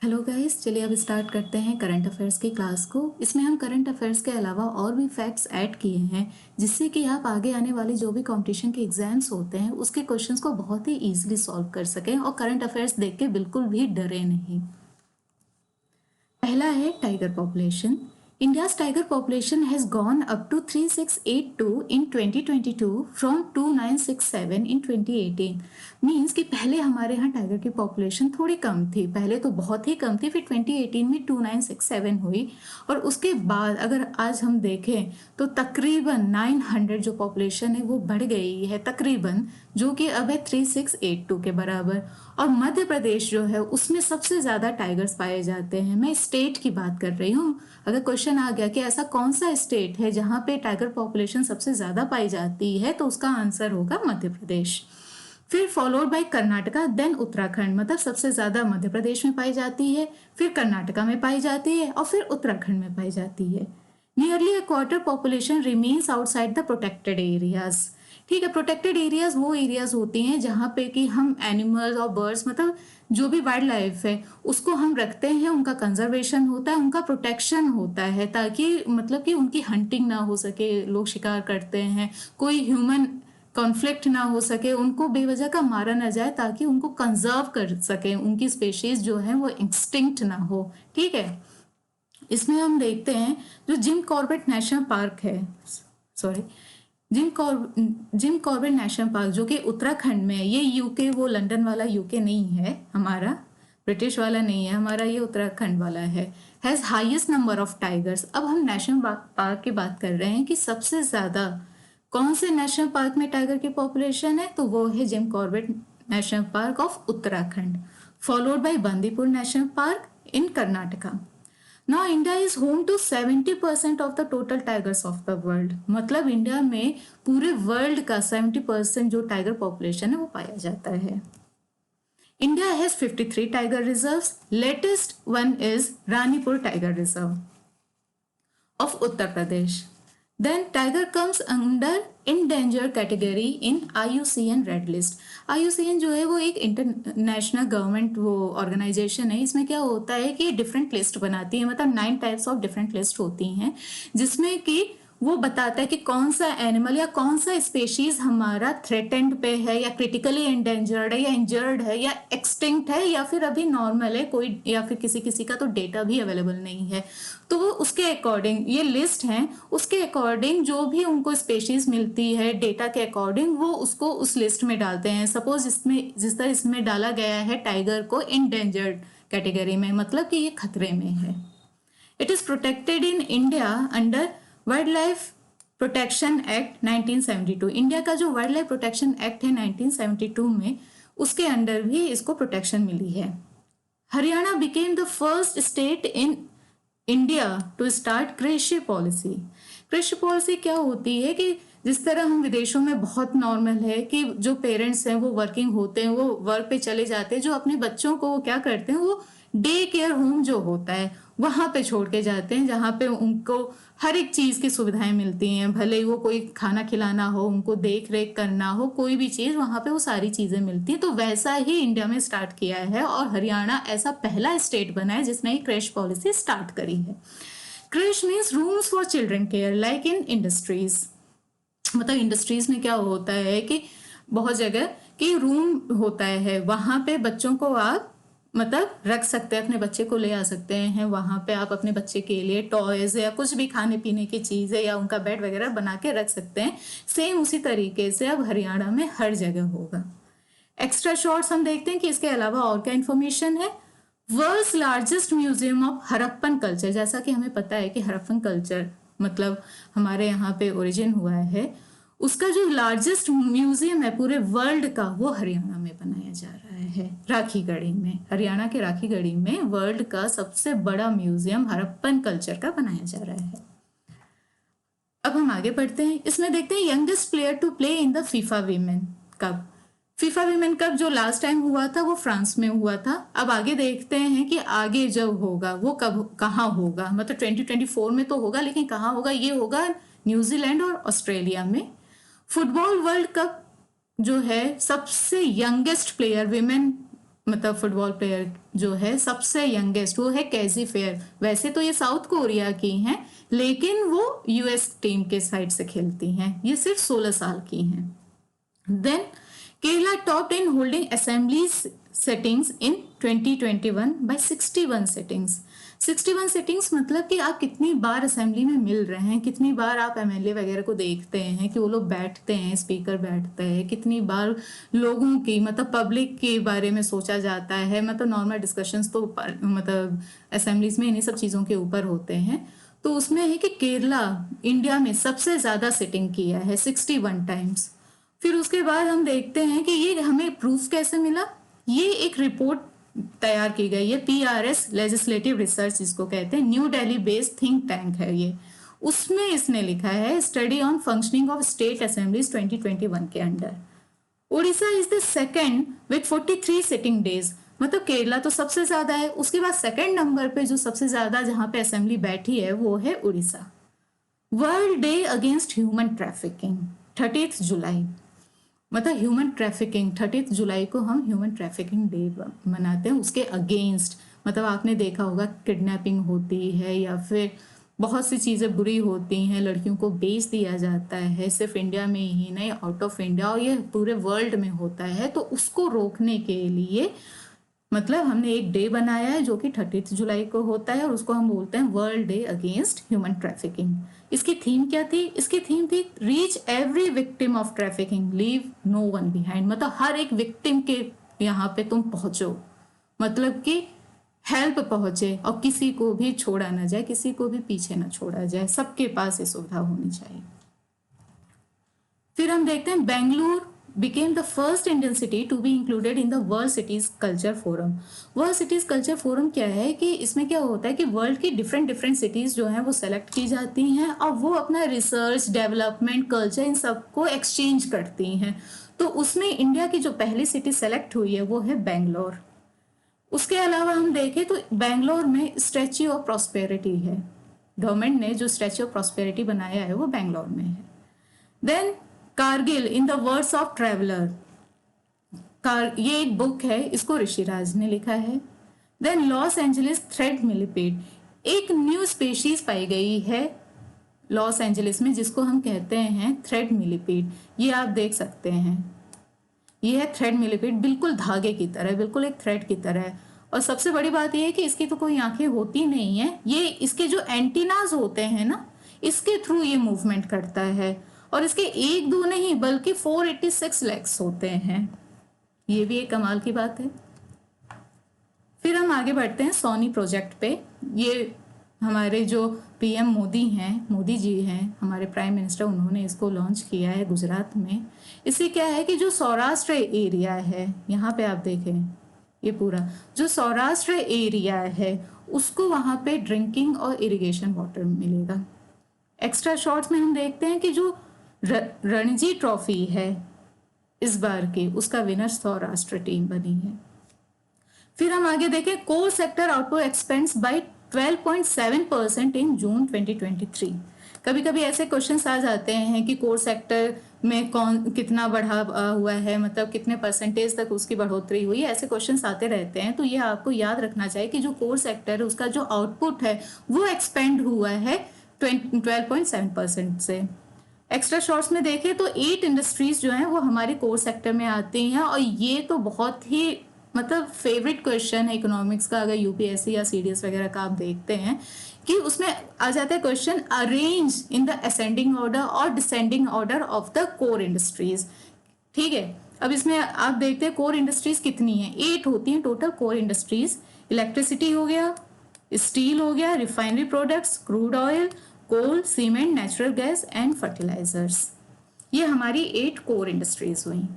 Hello guys, चलिए अब start करते हैं करंट अफेयर्स की क्लास को। इसमें हम करंट अफेयर्स के अलावा और भी फैक्ट्स ऐड किए हैं, जिससे कि आप आगे आने वाले जो भी कंपटीशन के एग्जाम्स होते हैं उसके क्वेश्चंस को बहुत ही इजीली सॉल्व कर सकें और करंट अफेयर्स देख के बिल्कुल भी डरे नहीं। पहला है tiger population. India's tiger population has gone up to 3682 in 2022 from 2967 in 2018। Means कि पहले हमारे यहाँ टाइगर की पॉपुलेशन थोड़ी कम थी, पहले तो बहुत ही कम थी, फिर 2018 में 2967 हुई और उसके बाद अगर आज हम देखें तो तकरीबन 900 जो पॉपुलेशन है वो बढ़ गई है तकरीबन, जो कि अब है 3682 के बराबर। और मध्य प्रदेश जो है उसमें सबसे ज़्यादा टाइगर्स पाए जाते हैं। मैं स्टेट की बात कर रही हूँ। अगर क्वेश्चन आ गया कि ऐसा कौन सा स्टेट है जहाँ पे टाइगर पॉपुलेशन सबसे ज़्यादा पाई जाती है, तो उसका आंसर होगा मध्य प्रदेश। फिर followed by Karnataka, then Uttarakhand. मतलब सबसे ज़्यादा मध्य प्रदेश में पाई जाती है, फिर कर्नाटका में पाई जाती है और फिर उत्तराखंड में पाई जाती है। Nearly a quarter population remains outside the protected areas. ठीक है, प्रोटेक्टेड एरियाज वो एरियाज होती हैं जहाँ पे कि हम एनिमल्स और बर्ड्स, मतलब जो भी वाइल्ड लाइफ है उसको हम रखते हैं, उनका कंजर्वेशन होता है, उनका प्रोटेक्शन होता है, ताकि मतलब कि उनकी हंटिंग ना हो सके। लोग शिकार करते हैं, कोई ह्यूमन कॉन्फ्लिक्ट ना हो सके, उनको बेवजह का मारा ना जाए, ताकि उनको कंजर्व कर सके, उनकी स्पेशीज जो है वो एक्सटिंक्ट ना हो। ठीक है, इसमें हम देखते हैं जो जिम कॉर्बेट नेशनल पार्क है, sorry, Jim Corbett national park जो कि उत्तराखंड में है। ये यूके, वो लंदन वाला यूके नहीं है हमारा, ब्रिटिश वाला नहीं है हमारा, ये उत्तराखंड वाला है। Has highest number of tigers. अब हम नेशनल पार्क की बात कर रहे हैं कि सबसे ज़्यादा कौन से नेशनल पार्क में टाइगर की पॉपुलेशन है, तो वो है Jim Corbett national park of Uttarakhand, followed by Bandipur national park in Karnataka. Now India is home to 70% of the total tigers of the world। मतलब इंडिया में पूरे वर्ल्ड का 70% जो टाइगर पॉपुलेशन है वो पाया जाता है। India has 53 tiger reserves. Latest one is Ranipur tiger reserve of Uttar Pradesh। Then tiger comes under endangered category in IUCN red list. IUCN जो है वो एक इंटरनेशनल गवर्नमेंट वो ऑर्गेनाइजेशन है। इसमें क्या होता है कि डिफरेंट लिस्ट बनाती है, मतलब 9 टाइप्स ऑफ डिफरेंट लिस्ट होती हैं, जिसमें कि वो बताता है कि कौन सा एनिमल या कौन सा स्पेशीज हमारा थ्रेटेंड पे है, या क्रिटिकली एंडेंजर्ड है, या इंजर्ड है, या एक्सटिंक्ट है, या फिर अभी नॉर्मल है कोई, या फिर किसी किसी का तो डेटा भी अवेलेबल नहीं है। तो वो उसके अकॉर्डिंग ये लिस्ट है, उसके अकॉर्डिंग जो भी उनको स्पेशीज मिलती है डेटा के अकॉर्डिंग वो उसको उस लिस्ट में डालते हैं। सपोज इसमें जिस तरह इसमें डाला गया है टाइगर को इंडेंजर्ड कैटेगरी में, मतलब कि ये खतरे में है। It is protected in India under wild life protection act 1972। India का जो वाइल्ड लाइफ प्रोटेक्शन एक्ट है 1972 में, उसके अंडर भी इसको प्रोटेक्शन मिली है। Haryana became the first state in India to start creche policy. Creche policy क्या होती है कि जिस तरह हम विदेशों में बहुत नॉर्मल है कि जो पेरेंट्स हैं वो वर्किंग होते हैं, वो वर्क पे चले जाते हैं, जो अपने बच्चों को वो क्या करते हैं, वो डे केयर होम जो होता है वहां पे छोड़ के जाते हैं, जहाँ पे उनको हर एक चीज की सुविधाएं मिलती हैं। भले ही वो कोई खाना खिलाना हो, उनको देख रेख करना हो, कोई भी चीज वहां पे वो सारी चीजें मिलती हैं। तो वैसा ही इंडिया में स्टार्ट किया है और हरियाणा ऐसा पहला स्टेट बना है जिसने कृषि पॉलिसी स्टार्ट करी है। Creche means rooms for children care like in industries. मतलब इंडस्ट्रीज में क्या होता है कि बहुत जगह कि रूम होता है, वहां पे बच्चों को आप मतलब रख सकते हैं, अपने बच्चे को ले आ सकते हैं, वहां पे आप अपने बच्चे के लिए टॉयज या कुछ भी खाने पीने की चीज है या उनका बेड वगैरह बना के रख सकते हैं। सेम उसी तरीके से अब हरियाणा में हर जगह होगा। एक्स्ट्रा शॉर्ट्स हम देखते हैं कि इसके अलावा और क्या इन्फॉर्मेशन है। World's largest museum of Harappan culture. जैसा कि हमें पता है कि हड़प्पन कल्चर मतलब हमारे यहाँ पे ओरिजिन हुआ है, उसका जो लार्जेस्ट म्यूजियम है पूरे वर्ल्ड का वो हरियाणा में बनाया जा रहा है, राखीगढ़ी में। हरियाणा के राखीगढ़ी में वर्ल्ड का सबसे बड़ा म्यूजियम हड़प्पन कल्चर का बनाया जा रहा है। अब हम आगे बढ़ते हैं, इसमें देखते हैं youngest player to play in the FIFA women cup. FIFA women cup जो लास्ट टाइम हुआ था वो फ्रांस में हुआ था। अब आगे देखते हैं कि आगे जब होगा वो कब कहाँ होगा, मतलब 2024 में तो होगा, लेकिन कहाँ होगा, ये होगा न्यूजीलैंड और ऑस्ट्रेलिया में। फुटबॉल वर्ल्ड कप जो है सबसे यंगेस्ट प्लेयर विमेन मतलब फुटबॉल प्लेयर जो है सबसे यंगेस्ट, वो है कैजी फेयर। वैसे तो ये साउथ कोरिया की हैं, लेकिन वो यूएस टीम के साइड से खेलती हैं। ये सिर्फ 16 साल की हैं। Then Kerala topped in holding assembly sittings in 2021 by 61 sittings. 61 sittings मतलब कि आप कितनी बार असेंबली में मिल रहे हैं, कितनी बार आप एमएलए वगैरह को देखते हैं कि वो लोग बैठते हैं, स्पीकर बैठते हैं, कितनी बार लोगों की मतलब पब्लिक के बारे में सोचा जाता है। मतलब नॉर्मल डिस्कशंस तो मतलब असेंबलीज में इन्हीं सब चीज़ों के ऊपर होते हैं। तो उसमें है कि केरला इंडिया में सबसे ज़्यादा सिटिंग किया है, 61 टाइम्स। फिर उसके बाद हम देखते हैं कि ये हमें प्रूफ कैसे मिला। ये एक रिपोर्ट तैयार की गई है, पीआरएस लेजिस्लेटिव रिसर्च जिसको कहते हैं, new Delhi based think tank है ये। उसमें इसने लिखा है study on functioning of state assemblies 2021 के under. Orissa is the second with 43 sitting days. मतलब केरला तो सबसे ज्यादा है, उसके बाद सेकंड नंबर पे जो सबसे ज्यादा जहां पे असेंबली बैठी है वो है Orissa. World day against human trafficking 30 जुलाई। मतलब ह्यूमन ट्रैफिकिंग 30 जुलाई को हम ह्यूमन ट्रैफिकिंग डे मनाते हैं, उसके अगेंस्ट। मतलब आपने देखा होगा किडनैपिंग होती है या फिर बहुत सी चीज़ें बुरी होती हैं, लड़कियों को बेच दिया जाता है, सिर्फ इंडिया में ही नहीं आउट ऑफ इंडिया, और ये पूरे वर्ल्ड में होता है। तो उसको रोकने के लिए मतलब हमने एक डे बनाया है जो कि 30 जुलाई को होता है, और उसको हम बोलते हैं world day against human trafficking. इसकी थीम क्या थी? इसकी थीम थी reach every victim of trafficking, leave no one behind. मतलब हर एक विक्टिम के यहाँ पे तुम पहुंचो, मतलब कि हेल्प पहुंचे और किसी को भी छोड़ा ना जाए, किसी को भी पीछे ना छोड़ा जाए, सबके पास ये सुविधा होनी चाहिए। फिर हम देखते हैं Bengaluru became the first Indian city to be included in the World Cities Culture Forum। World Cities Culture Forum क्या है कि इसमें क्या होता है कि वर्ल्ड की डिफरेंट सिटीज़ जो हैं वो सेलेक्ट की जाती हैं और वो अपना रिसर्च, डेवलपमेंट, कल्चर इन सबको एक्सचेंज करती हैं। तो उसमें इंडिया की जो पहली सिटी सेलेक्ट हुई है वो है बेंगलोर। उसके अलावा हम देखें तो बेंगलोर में स्टैच्यू ऑफ प्रॉस्पेरिटी है। गवर्नमेंट ने जो स्टैच्यू ऑफ प्रॉस्पेरिटी बनाया है वो बेंगलोर में है। Then Kargil in the words of traveller, ये एक बुक है, इसको ऋषिराज ने लिखा है। Then Los Angeles thread millipede, एक न्यू स्पीशीज पाई गई है लॉस एंजलिस में जिसको हम कहते हैं थ्रेड मिलिपेड। ये आप देख सकते हैं, ये है थ्रेड मिलिपेड, बिल्कुल धागे की तरह, बिल्कुल एक थ्रेड की तरह है। और सबसे बड़ी बात यह है कि इसकी तो कोई आंखें होती नहीं है, ये इसके जो एंटीनाज होते हैं ना, इसके थ्रू ये मूवमेंट करता है। और इसके एक दो नहीं बल्कि 486 लेग्स होते हैं, ये भी एक कमाल की बात है। फिर हम आगे बढ़ते हैं सोनी प्रोजेक्ट पे। ये हमारे जो पीएम मोदी जी हैं, हमारे प्राइम मिनिस्टर, उन्होंने इसको लॉन्च किया है गुजरात में। इससे क्या है कि जो सौराष्ट्र एरिया है, यहाँ पे आप देखें ये पूरा जो सौराष्ट्र एरिया है उसको वहाँ पे ड्रिंकिंग और इरिगेशन वाटर मिलेगा। एक्स्ट्रा शॉर्ट्स में हम देखते हैं कि जो रणजी ट्रॉफी है इस बार की, उसका विनर सौराष्ट्र टीम बनी है। फिर हम आगे देखें, core sector output expands by 12.7% in June 2023। कभी कभी ऐसे क्वेश्चंस आ जाते हैं कि कोर सेक्टर में कितना बढ़ा हुआ है, मतलब कितने परसेंटेज तक उसकी बढ़ोतरी हुई है, ऐसे क्वेश्चंस आते रहते हैं। तो ये आपको याद रखना चाहिए कि जो कोर सेक्टर है उसका जो आउटपुट है वो एक्सपेंड हुआ है 12.7% से। एक्स्ट्रा शॉर्ट्स में देखें तो 8 इंडस्ट्रीज जो हैं वो हमारे कोर सेक्टर में आती हैं, और ये तो बहुत ही मतलब फेवरेट क्वेश्चन है इकोनॉमिक्स का। अगर यूपीएससी या सीडीएस वगैरह का आप देखते हैं कि उसमें आ जाता है question, arrange in the ascending order और descending order of the core industries. ठीक है, अब इसमें आप देखते हैं कोर इंडस्ट्रीज कितनी है, 8 होती हैं टोटल कोर इंडस्ट्रीज। इलेक्ट्रिसिटी हो गया, स्टील हो गया, refinery products, crude oil, coal, cement, natural gas and fertilisers. ये हमारी 8 कोर इंडस्ट्रीज हुई।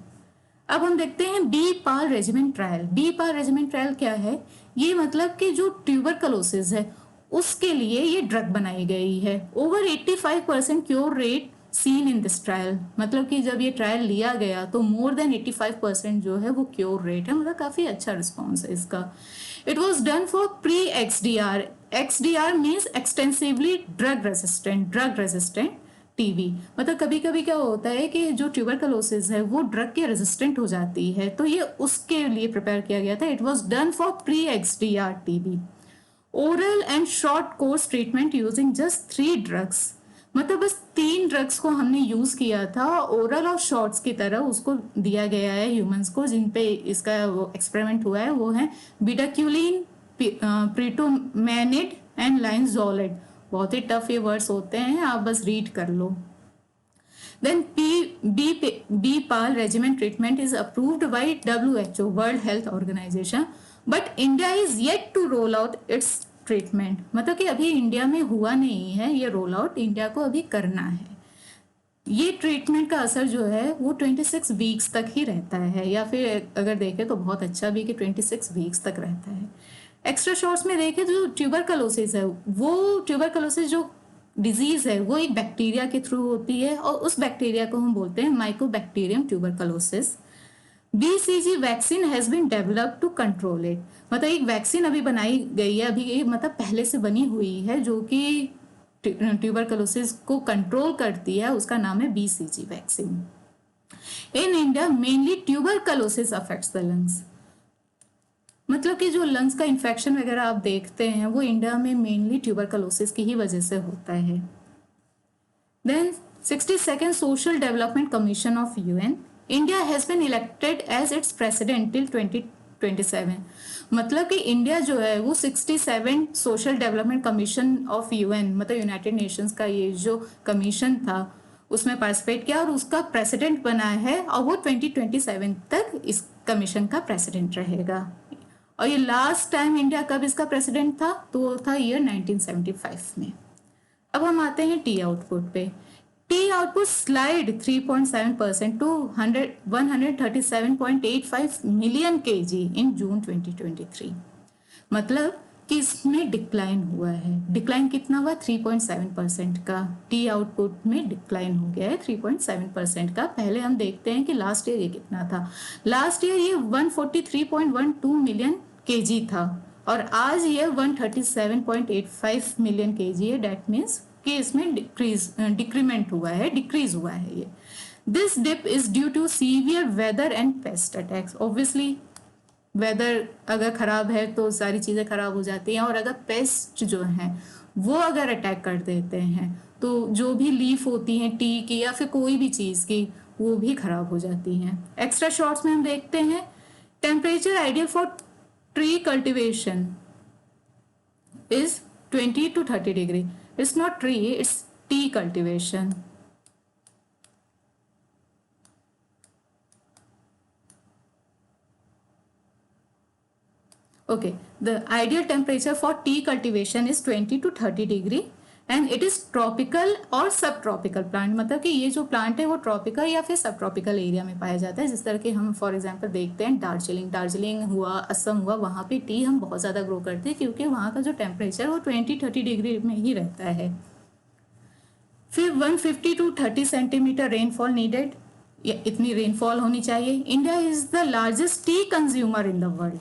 अब हम देखते हैं बी पाल रेजिमेंट ट्रायल। बी पाल रेजिमेंट ट्रायल क्या है? ये मतलब कि जो ट्यूबरकलोसिस है उसके लिए ये ड्रग बनाई गई है। Over 85% cure rate seen in this trial, मतलब कि जब ये ट्रायल लिया गया तो मोर देन 85% जो है वो क्योर रेट है, मतलब काफी अच्छा रिस्पॉन्स है इसका। इट वॉज डन फॉर प्री-XDR। XDR means extensively drug resistant TB, मतलब कभी कभी क्या होता है कि जो ट्यूबरकलोसिस है वो ड्रग के रेजिस्टेंट हो जाती है, तो ये उसके लिए प्रिपेयर किया गया था। It was done for pre XDR TB. Oral and short course treatment using just 3 drugs, मतलब बस 3 ड्रग्स को हमने यूज किया था, ओरल और शॉर्ट्स की तरह उसको दिया गया है ह्यूमंस को, जिन पे इसका वो एक्सपेरिमेंट हुआ है। वो है बिडाक्यूलिन, प्रीटोमेनिड एंड लाइनजोलिड। बहुत ही टफ ये वर्ड्स होते हैं, आप बस रीड कर लो। Then B-PAL regimen treatment is approved by WHO, World Health Organization, but India is yet to roll out its treatment. मतलब कि अभी इंडिया में हुआ नहीं है ये रोल आउट, इंडिया को अभी करना है। ये ट्रीटमेंट का असर जो है वो 26 वीक्स तक ही रहता है, या फिर अगर देखें तो बहुत अच्छा भी कि 26 वीक्स तक रहता है। एक्स्ट्रा शॉर्ट्स में देखें जो ट्यूबरकलोसिस है, वो ट्यूबरकलोसिस जो डिजीज है वो एक बैक्टीरिया के थ्रू होती है, और उस बैक्टीरिया को हम बोलते हैं mycobacterium tuberculosis. BCG vaccine has been developed to control it, मतलब एक वैक्सीन अभी बनाई गई है, अभी ये मतलब पहले से बनी हुई है, जो कि ट्यूबरकलोसिस को कंट्रोल करती है। उसका नाम है BCG vaccine. In India mainly tuberculosis affects the lungs, मतलब कि जो लंग्स का इन्फेक्शन वगैरह आप देखते हैं वो इंडिया में मेनली ट्यूबरकलोसिस की ही वजह से होता है। Then 62nd social development commission of UN, India has been elected as its president till 2027, मतलब कि इंडिया जो है वो 67 social development commission of UN, मतलब यूनाइटेड नेशंस का ये जो कमीशन था उसमें पार्टिसिपेट किया और उसका प्रेसिडेंट बना है, और वो 2027 तक इस कमीशन का प्रेसिडेंट रहेगा। और ये लास्ट टाइम इंडिया कब इसका प्रेसिडेंट था, तो वो था ईयर 1975 में। अब हम आते हैं टी आउटपुट पे। Tea output slide 3.7% to 137.85 million kg in June 2023, मतलब कि इसमें डिक्लाइन हुआ है। डिक्लाइन कितना हुआ? 3.7% का टी आउटपुट में डिक्लाइन हो गया है 3.7% का। पहले हम देखते हैं कि लास्ट ईयर ये कितना था। लास्ट ईयर ये 143.12 मिलियन केजी था, और आज ये 137.85 मिलियन केजी है। डेट मीन्स कि इसमें डिक्रीमेंट हुआ है, डिक्रीज हुआ है ये। This dip is due to severe weather and pest attacks. Obviously weather अगर ख़राब है तो सारी चीज़ें ख़राब हो जाती हैं, और अगर पेस्ट जो हैं वो अगर अटैक कर देते हैं तो जो भी लीफ होती हैं टी की या फिर कोई भी चीज़ की, वो भी ख़राब हो जाती हैं। एक्स्ट्रा शॉर्ट्स में हम देखते हैं temperature ideal for tree cultivation is 20 to 30 degree. It's not tree, it's T cultivation. Okay, the ideal temperature for tea cultivation is 20 to 30 degree and it is tropical और subtropical plant, मतलब कि ये जो plant है वो tropical या फिर सब ट्रॉपिकल एरिया में पाया जाता है। जिस तरह के हम फॉर एग्जांपल देखते हैं दार्जिलिंग हुआ, असम हुआ, वहाँ पे टी हम बहुत ज़्यादा ग्रो करते हैं क्योंकि वहाँ का जो टेम्परेचर वो 20-30 डिग्री में ही रहता है। फिर 150 to 30 सेंटीमीटर रेनफॉल नीडेड, इतनी रेनफॉल होनी चाहिए। India is the largest T consumer in the world.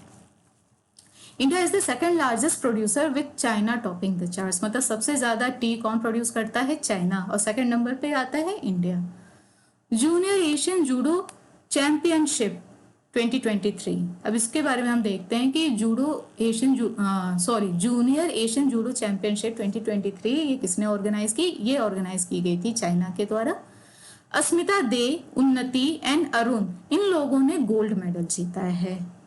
India is the second largest producer with China topping the charts, मतलब सबसे ज्यादा टी कौन प्रोड्यूस करता है? चाइना, और सेकेंड नंबर पे आता है India. Junior Asian judo championship 2023, अब इसके बारे में हम देखते हैं कि जूनियर एशियन जूडो चैंपियनशिप 2023 ये किसने ऑर्गेनाइज की? ये ऑर्गेनाइज की गई थी चाइना के द्वारा। अस्मिता दे, उन्नति एंड अरुण, इन लोगों ने गोल्ड मेडल जीता है।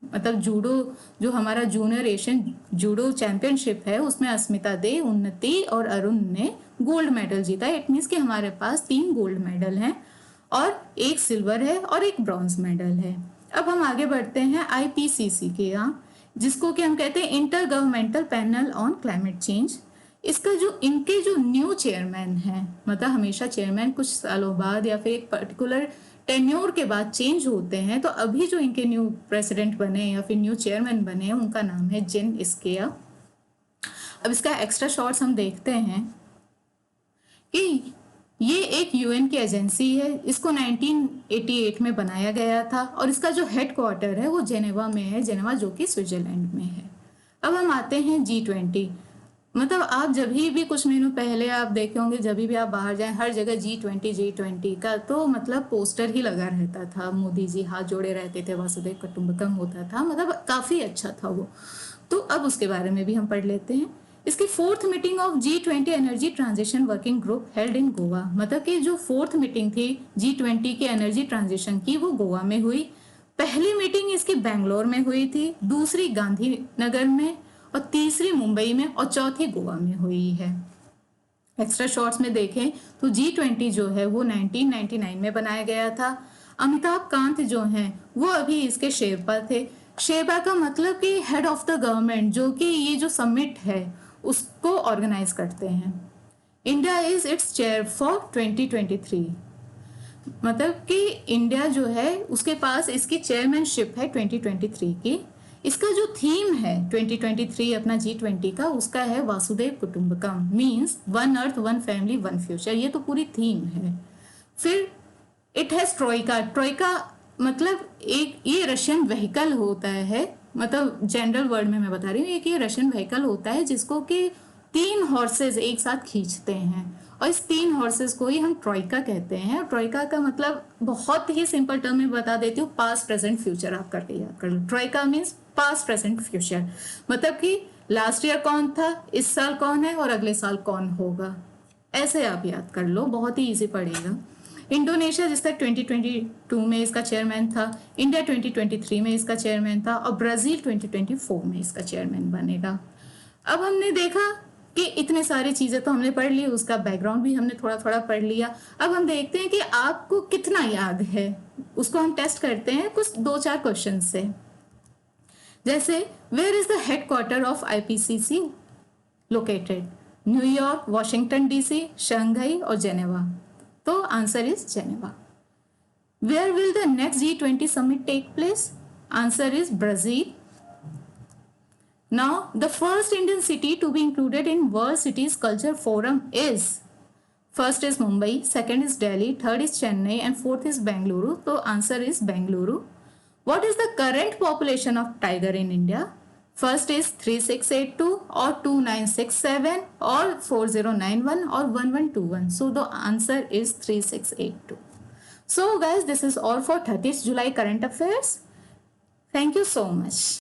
मतलब जूडो जो हमारा जूनियर एशियन जूडो चैंपियनशिप है उसमें अस्मिता दे, उन्नति और अरुण ने गोल्ड मेडल जीता है। इट मीन्स कि हमारे पास 3 गोल्ड मेडल हैं और 1 सिल्वर है और 1 ब्रॉन्ज मेडल है। अब हम आगे बढ़ते हैं IPCC के यहाँ, जिसको कि हम कहते हैं inter governmental panel on climate change. इसका जो इनके जो न्यू चेयरमैन हैं, मतलब हमेशा चेयरमैन कुछ सालों बाद या फिर एक पर्टिकुलर टेन्योर के बाद चेंज होते हैं, तो अभी जो इनके न्यू प्रेसिडेंट बने या फिर न्यू चेयरमैन बने हैं उनका नाम है जिन इस्किया। अब इसका एक्स्ट्रा शॉर्ट्स हम देखते हैं कि ये एक यूएन की एजेंसी है, इसको 1988 में बनाया गया था और इसका जो हेडक्वार्टर है वो जेनेवा में है, जेनेवा जो कि स्विट्जरलैंड में है। अब हम आते हैं G20। मतलब आप जब भी कुछ महीनों पहले आप देखे होंगे, जब भी आप बाहर जाएं, हर जगह G20 का तो मतलब पोस्टर ही लगा रहता था। मोदी जी हाथ जोड़े रहते थे, वासुदेव कुटुंबकम होता था, मतलब काफी अच्छा था वो। तो अब उसके बारे में भी हम पढ़ लेते हैं। इसकी fourth meeting of G20 energy transition working group held in Goa, मतलब कि जो फोर्थ मीटिंग थी G20 के एनर्जी ट्रांजिशन की, वो गोवा में हुई। पहली मीटिंग इसकी बैंगलोर में हुई थी, दूसरी गांधीनगर में, और तीसरी मुंबई में, और चौथी गोवा में हुई है। एक्स्ट्रा शॉर्ट्स में देखें तो G20 जो है वो 1999 में बनाया गया था। अमिताभ कांत जो हैं वो अभी इसके शेरपा थे। शेरपा का मतलब कि हेड ऑफ द गवर्नमेंट, जो कि ये जो समिट है उसको ऑर्गेनाइज करते हैं। India is it's chair for 2023, मतलब कि इंडिया जो है उसके पास इसकी चेयरमैनशिप है 2023 की। इसका जो थीम है 2023 अपना G20 का, उसका है वासुदेव कुटुंबकम, means one earth one family one future. ये तो पूरी थीम है। फिर इट हैज ट्रोइका। ट्रोइका मतलब एक ये रशियन व्हीकल होता है, मतलब जनरल वर्ड में मैं बता रही हूँ, एक ये रशियन व्हीकल होता है जिसको कि 3 हॉर्सेज एक साथ खींचते हैं, और इस 3 हॉर्सेज को ही हम ट्रोइका कहते हैं। ट्रोइका का मतलब बहुत ही सिंपल टर्म में बता देती हूँ, पास्ट प्रेजेंट फ्यूचर आप करके याद कर लो। Troika means past present future, मतलब कि लास्ट ईयर कौन था, इस साल कौन है, और अगले साल कौन होगा। ऐसे आप याद कर लो, बहुत ही इजी पड़ेगा। इंडोनेशिया जिस तक 2022 में इसका चेयरमैन था, इंडिया 2023 में इसका चेयरमैन था, और ब्राजील 2024 में इसका चेयरमैन बनेगा। अब हमने देखा कि इतने सारी चीजें तो हमने पढ़ ली, उसका बैकग्राउंड भी हमने थोड़ा थोड़ा पढ़ लिया। अब हम देखते हैं कि आपको कितना याद है, उसको हम टेस्ट करते हैं कुछ 2-4 क्वेश्चन से। जैसे where is the headquarter of IPCC located? New York, Washington DC, Shanghai और जेनेवा। तो answer is Geneva. Where will the next G20 summit take place? Answer is Brazil. Now, the first Indian city to be included in World Cities Culture Forum is, first is Mumbai, second is Delhi, third is Chennai, and fourth is Bengaluru. So answer is Bengaluru. What is the current population of tiger in India? First is 3682 or 2967 or 4091 or 1121. So the answer is 3682. So guys, this is all for 30th July current affairs. Thank you so much.